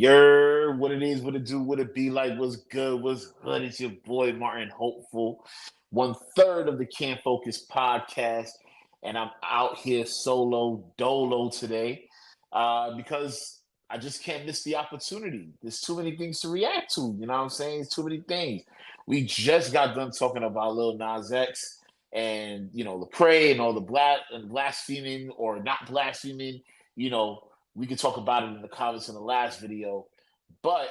What it is, what it do, what it be like, what's good, what's good? It's your boy Martin Hopeful, 1/3 of the Can Focus podcast, and I'm out here solo dolo today because I just can't miss the opportunity. There's too many things to react to. You know what I'm saying? It's too many things. We just got done talking about Lil Nas X and Lecrae and all the blaspheming or not blaspheming. You know, we could talk about it in the comments in the last video, but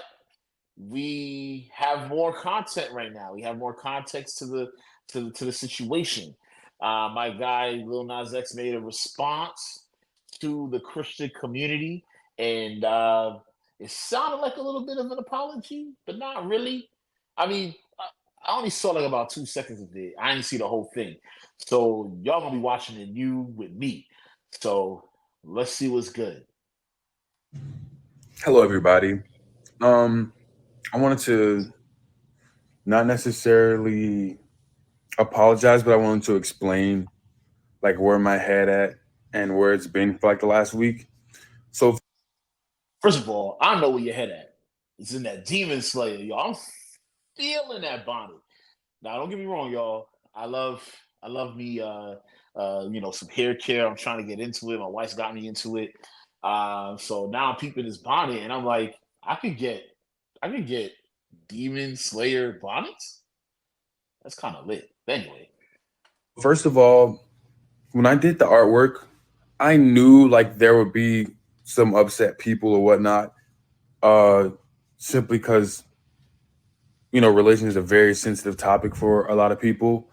we have more content right now. We have more context to the situation. My guy Lil Nas X made a response to the Christian community, and it sounded like a little bit of an apology, but not really. I mean, I only saw like about 2 seconds of it. I didn't see the whole thing, so y'all gonna be watching it new with me. So let's see what's good. Hello, everybody. I wanted to not necessarily apologize, but I wanted to explain like where my head at and where it's been for like the last week. So First of all, I know where your head at. It's in that Demon Slayer, y'all. I'm feeling that bonnet. Now, don't get me wrong, y'all. I love me some hair care. I'm trying to get into it. My wife's got me into it. So now I'm peeping this bonnet and I'm like, I could get Demon Slayer bonnets. That's kind of lit. Anyway. first of all, when I did the artwork, I knew like there would be some upset people or whatnot, uh, simply because religion is a very sensitive topic for a lot of people.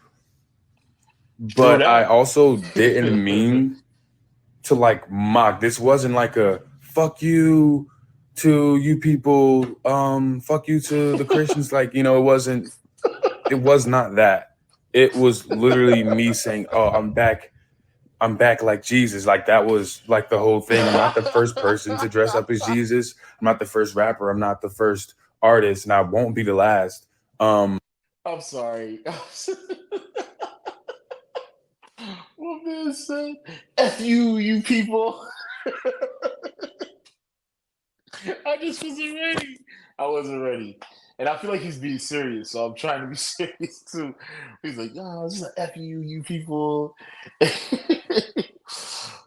True But I that. also didn't mean to like mock. This wasn't like a fuck you to you people, fuck you to the Christians. Like, it was not that. It was literally me saying, oh, I'm back like Jesus. Like that was like the whole thing. I'm not the first person to dress up as Jesus. I'm not the first rapper. I'm not the first artist, and I won't be the last. I'm sorry. What man said? F you, you people. I just wasn't ready. I wasn't ready. And I feel like he's being serious, so I'm trying to be serious too. He's like, "Oh, this is a F you, you people."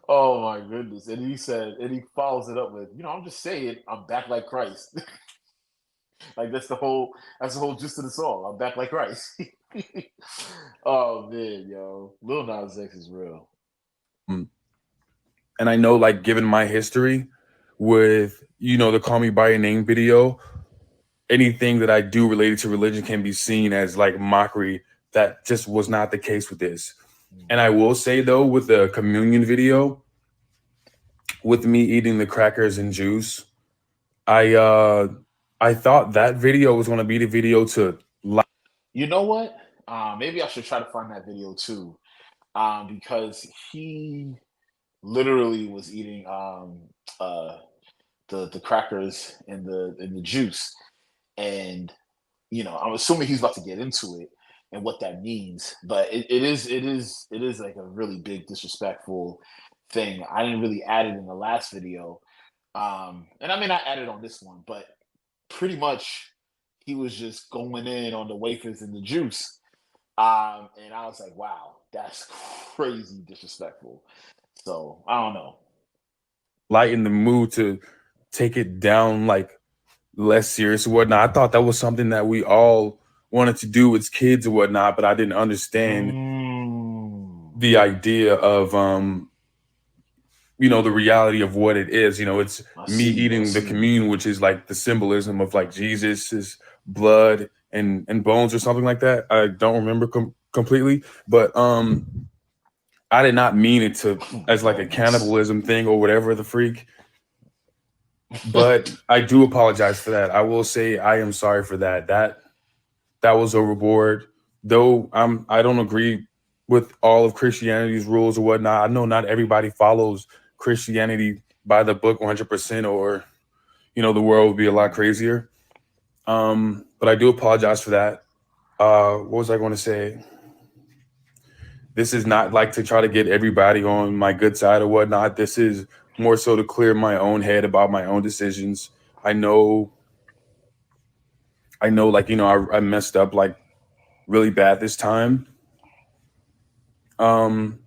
Oh my goodness. And he follows it up with, I'm just saying, I'm back like Christ. Like that's the whole gist of the song. I'm back like Christ. Oh man, yo. Lil Nas X is real. And I know, like, given my history with the Call Me by Your Name video, anything that I do related to religion can be seen as like mockery. That just was not the case with this. And I will say though, with the communion video, with me eating the crackers and juice, I uh I thought that video was gonna be the video to You know what? Maybe I should try to find that video too. Because he literally was eating uh the crackers and the juice, and I'm assuming he's about to get into it and what that means. But it is like a really big disrespectful thing. I didn't really add it in the last video, and I mean I added on this one, but pretty much he was just going in on the wafers and the juice, and I was like, wow, that's crazy disrespectful. So I don't know. lighten the mood to take it down like less serious or whatnot. I thought that was something that we all wanted to do as kids or whatnot, but I didn't understand Mm, the idea of the reality of what it is. It's I me see. I eating the see. communion, which is like the symbolism of like Jesus's blood and bones or something like that. I don't remember completely, but I did not mean it to as like a Bones. cannibalism thing or whatever the freak. But I do apologize for that. I will say I am sorry for that. That was overboard. Though I don't agree with all of Christianity's rules or whatnot. I know not everybody follows Christianity by the book 100%, or the world would be a lot crazier. But I do apologize for that. What was I going to say? This is not like to try to get everybody on my good side or whatnot. This is more so to clear my own head about my own decisions. I know, like, I messed up like really bad this time. Um,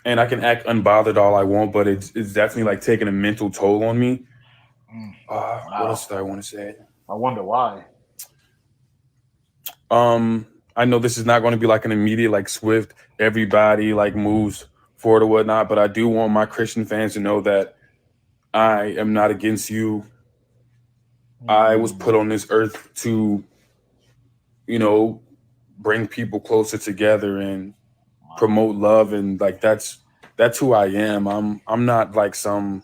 and I can act unbothered all I want, but it's definitely like taking a mental toll on me. Mm. What Wow. else did I want to say? I wonder why. Um, I know this is not going to be like an immediate, like swift, everybody like moves forward or whatnot, but I do want my Christian fans to know that I am not against you. I was Mm. put on this earth to, you know, bring people closer together and Wow. promote love, and like that's who I am. I'm not like some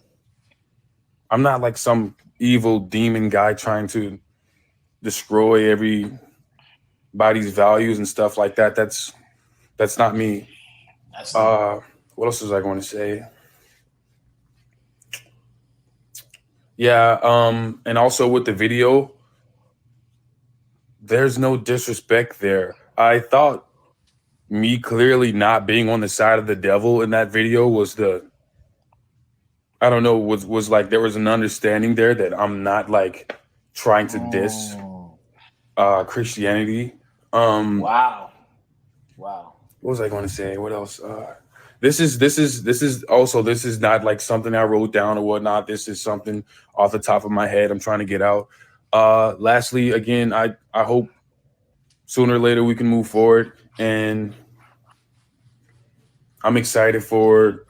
evil demon guy trying to destroy everybody's values and stuff like that. That's not me. That's deep. Uh, what else was I going to say? Yeah, and also with the video, there's no disrespect there. I thought me clearly not being on the side of the devil in that video was the I don't know, was like there was an understanding there that I'm not like trying to diss Oh. Christianity. Um Wow. Wow. what was I going to say? What else? This is not like something I wrote down or whatnot. This is something off the top of my head I'm trying to get out. Lastly, again, I hope sooner or later we can move forward, and I'm excited for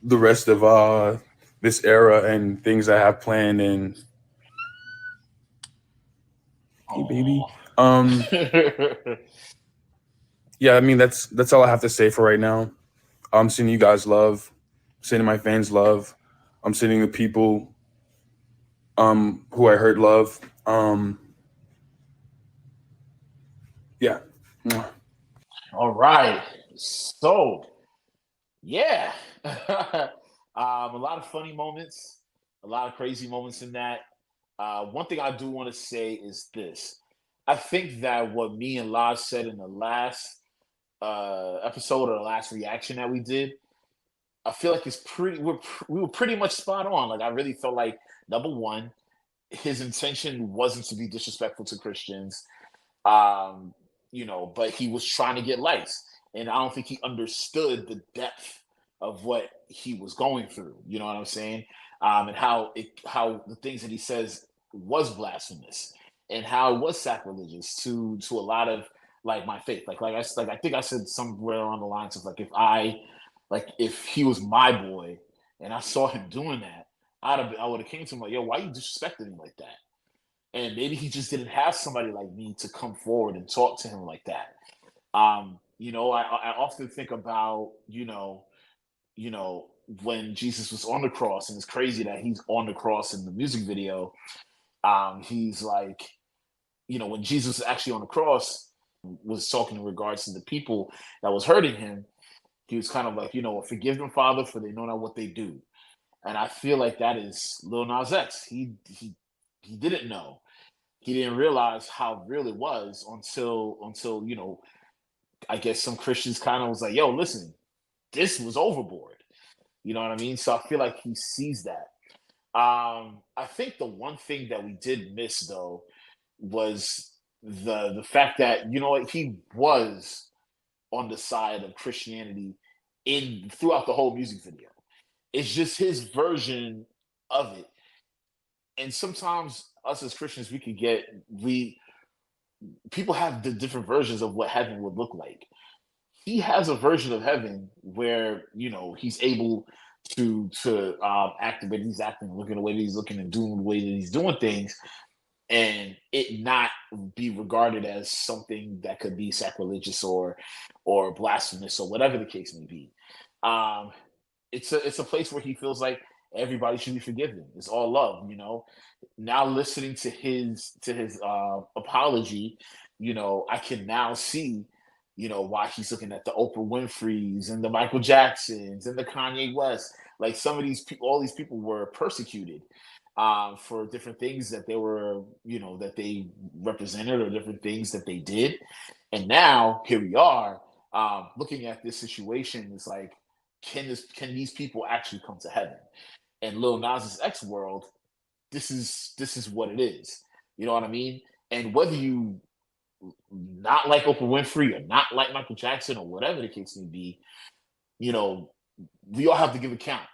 the rest of this era and things I have planned. And hey baby, Oh. yeah, I mean that's all I have to say for right now. I'm sending you guys love, sending my fans love. I'm sending the people who I hurt love. Yeah. All right. So, yeah. A lot of funny moments, a lot of crazy moments in that. One thing I do want to say is this. I think that what me and Laz said in the last episode or the last reaction that we did, I feel like it's pretty. We were pretty much spot on. Like I really felt like number one, his intention wasn't to be disrespectful to Christians. Um, but he was trying to get likes, and I don't think he understood the depth of what he was going through. You know what I'm saying? And how the things that he says was blasphemous, and how it was sacrilegious to a lot of like my faith. I think I said somewhere along the lines of if he was my boy and I saw him doing that, I would have came to him like, yo, why you disrespecting him like that? And maybe he just didn't have somebody like me to come forward and talk to him like that. I often think about you know when Jesus was on the cross, and it's crazy that he's on the cross in the music video. He's like, when Jesus was actually on the cross, was talking in regards to the people that was hurting him. He was kind of like, forgive them, Father, for they know not what they do. And I feel like that is Lil Nas X. He didn't know. He didn't realize how real it was until I guess some Christians kind of was like, yo, listen, this was overboard. You know what I mean? So I feel like he sees that. I think the one thing that we did miss though was the fact that he was on the side of Christianity in throughout the whole music video. It's just his version of it. And sometimes us as Christians, we people have the different versions of what heaven would look like. He has a version of heaven where he's able to act the way he's acting, looking the way that he's looking, and doing the way that he's doing things, and it not be regarded as something that could be sacrilegious or blasphemous or whatever the case may be. Um, it's a place where he feels like everybody should be forgiven. It's all love. Now listening to his apology, I can now see, why he's looking at the Oprah Winfrey's and the Michael Jacksons and the Kanye West. Like some of these people, all these people were persecuted for different things that they were, that they represented or different things that they did. And now here we are, looking at this situation. It's like, can these people actually come to heaven? And Lil Nas X world, this is what it is. You know what I mean? And whether you not like Oprah Winfrey or not like Michael Jackson or whatever the case may be, you know, we all have to give account.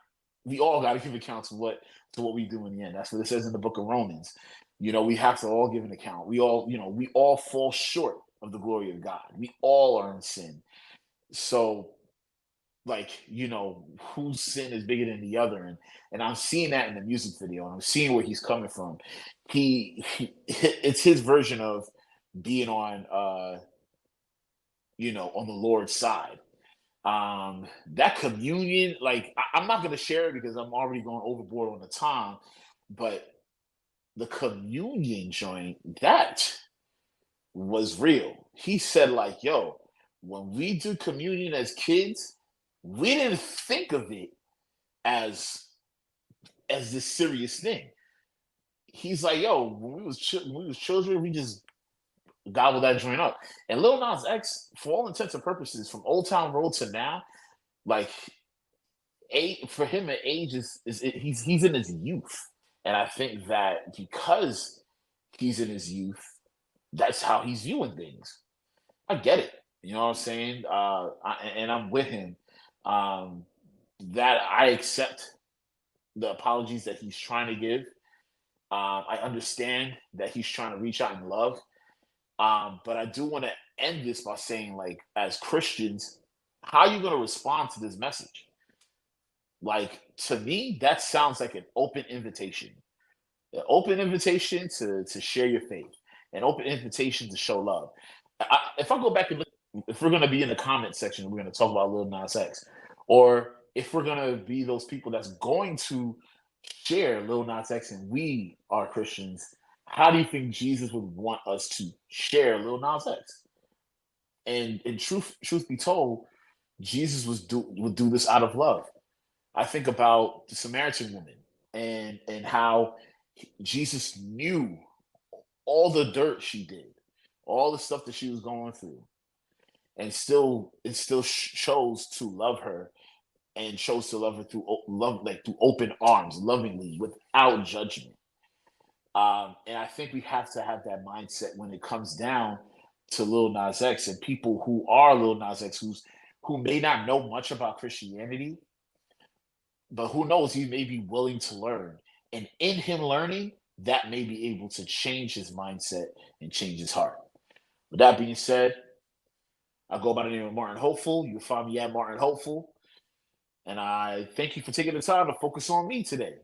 We all got to give account to what we do in the end. That's what it says in the book of Romans. You know, we have to all give an account. We all, you know, we all fall short of the glory of God. We all are in sin. So, like, you know, whose sin is bigger than the other? And I'm seeing that in the music video, and I'm seeing where he's coming from. It's his version of being on you know, on the Lord's side. That communion, like I'm not gonna share it because I'm already going overboard on the time, but the communion joint, that was real. He said, like, yo, when we do communion as kids, we didn't think of it as this serious thing. He's like, yo, when we was children, we just gobble that joint up. And Lil Nas X, for all intents and purposes, from Old Town Road to now, like for him at age he's in his youth. And I think that because he's in his youth, that's how he's viewing things. I get it. You know what I'm saying? And I'm with him. Um, that I accept the apologies that he's trying to give. I understand that he's trying to reach out in love. But I do want to end this by saying, like, as Christians, how are you going to respond to this message? Like, to me, that sounds like an open invitation. An open invitation to share your faith, an open invitation to show love. If I go back and look, if we're going to be in the comment section, we're going to talk about Lil Nas X, or if we're going to be those people that's going to share Lil Nas X and we are Christians, how do you think Jesus would want us to share Lil Nas X? And in truth be told, Jesus would do this out of love. I think about the Samaritan woman and how Jesus knew all the dirt she did, all the stuff that she was going through, and still chose to love her and chose to love her through love, like through open arms, lovingly, without judgment. And I think we have to have that mindset when it comes down to Lil Nas X and people who are Lil Nas X, who may not know much about Christianity, but who knows, he may be willing to learn. And in him learning, that may be able to change his mindset and change his heart. With that being said, I go by the name of Martin Hopeful. You can find me at Martin Hopeful. And I thank you for taking the time to focus on me today.